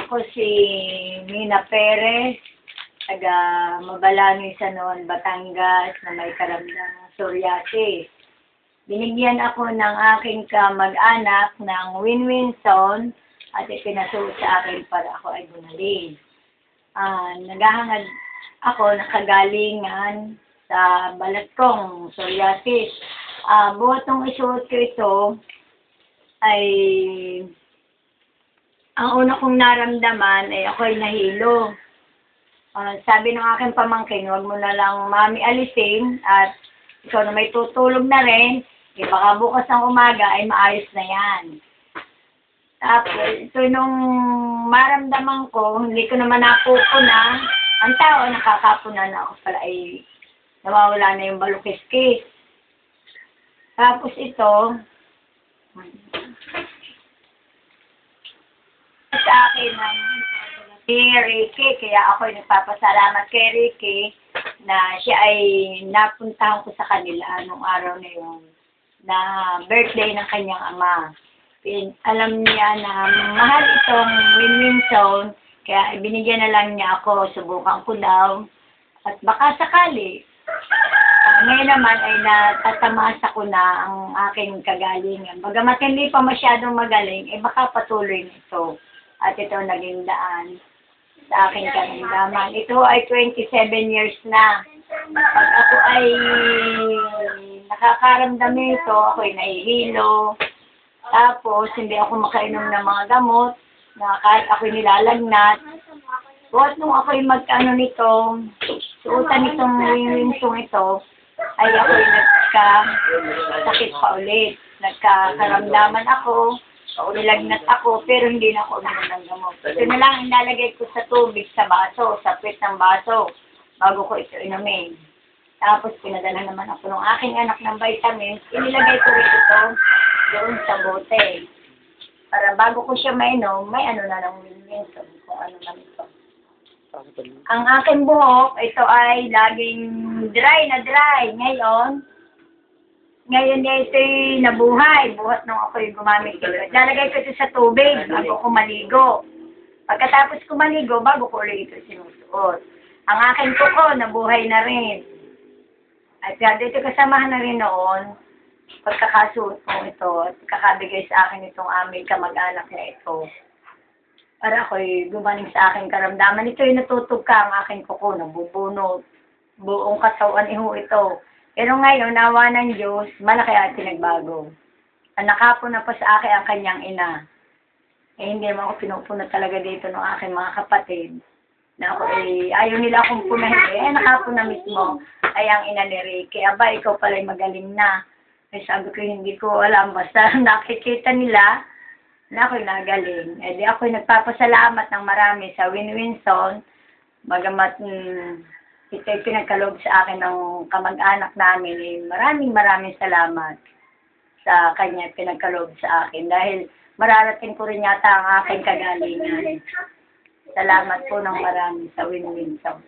Ako si Mina Perez, taga Mabalangin, San Juan, Batangas, na may karamdamang psoriasis. Binigyan ako ng aking kamag-anak ng Winwinson at ipinasuot sa akin para ako ay bumalik. Naghahangad ako nakagalingan sa balat kong psoriasis. Buhat nung isuot ko ito ay ang una kong naramdaman ay ako ay nahilo. Sabi ng aking pamangkin, huwag mo na lang mami alisin at ikaw na may tutulog na rin, baka bukas ng umaga ay maayos na yan. Tapos, ito nung maramdaman ko, hindi ko naman napupuna, ang tao nakakapuna na ako pala ay nawawala na yung balukiskis. Tapos ito, sa akin si Ricky, kaya ako ay nagpapasalamat kay Ricky na siya ay napuntahan ko sa kanila nung araw na yun na birthday ng kanyang ama. Alam niya na mahal itong Winwinson, kaya binigyan na lang niya ako, subukan ko daw at baka sakali. Ngayon naman ay natatamasa ko na ang aking kagalingan. Bagamat hindi pa masyadong magaling, baka patuloy nito. At ito naging daan sa aking karamdaman. Ito ay 27 years na. Pag ako ay nakakaramdam nito, ako ay nahihilo. Tapos, hindi ako makainom ng mga gamot na kahit ako nilalagnat. Buhat nung ako ay magkano nito, suotan nitong winsong ito, ay ako ay nagkasakit pa ulit. Nagkakaramdaman ako. Nilagnat ako, pero hindi na ako uminom ng gamot. Ito na lang inalagay ko sa tubig, sa baso, sa pit ng baso, bago ko ito inumin. Tapos, pinadala naman ako ng aking anak ng vitamins. Inilagay ko rin ito doon sa bote. Para bago ko siya mainom, may ano na ng Winwinson, kung ano na ito. Ang aking buhok, ito ay laging dry na dry. Ngayon ito'y nabuhay. Buhat nung ako'y gumamit ito. Lalagay ko ito sa tubig bago ko maligo. Pagkatapos ko maligo, bago ko ulit ito sinusuot. Ang aking kuko, nabuhay na rin. At dito kasamahan na rin noon, pagkakasuot ko ito at kakabigay sa akin itong aming kamag-anak na ito. Para ako'y gumaling sa aking karamdaman. Ito'y natutugka ang aking kuko, nabubunot. Buong katawan iho ito. Pero ngayon, nawa ng Diyos, malaki at pinagbago. Nakapon na pa sa akin ang kanyang ina. Hindi naman ako pinupuna talaga dito ng aking mga kapatid. Na ako ayaw nila akong punahin. Nakapon na mismo ay ang ina ni Ricky. Aba, ikaw pala'y magaling na. Sabi ko, hindi ko alam. Basta nakikita nila na ako'y nagaling. Di ako'y nagpapasalamat ng marami sa Winwinson. Bagamat ito'y pinagkaloob sa akin ng kamag-anak namin. Maraming salamat sa kanya pinagkaloob sa akin. Dahil mararating ko rin yata ang aking kagalingan. Salamat po ng marami sa Winwinson.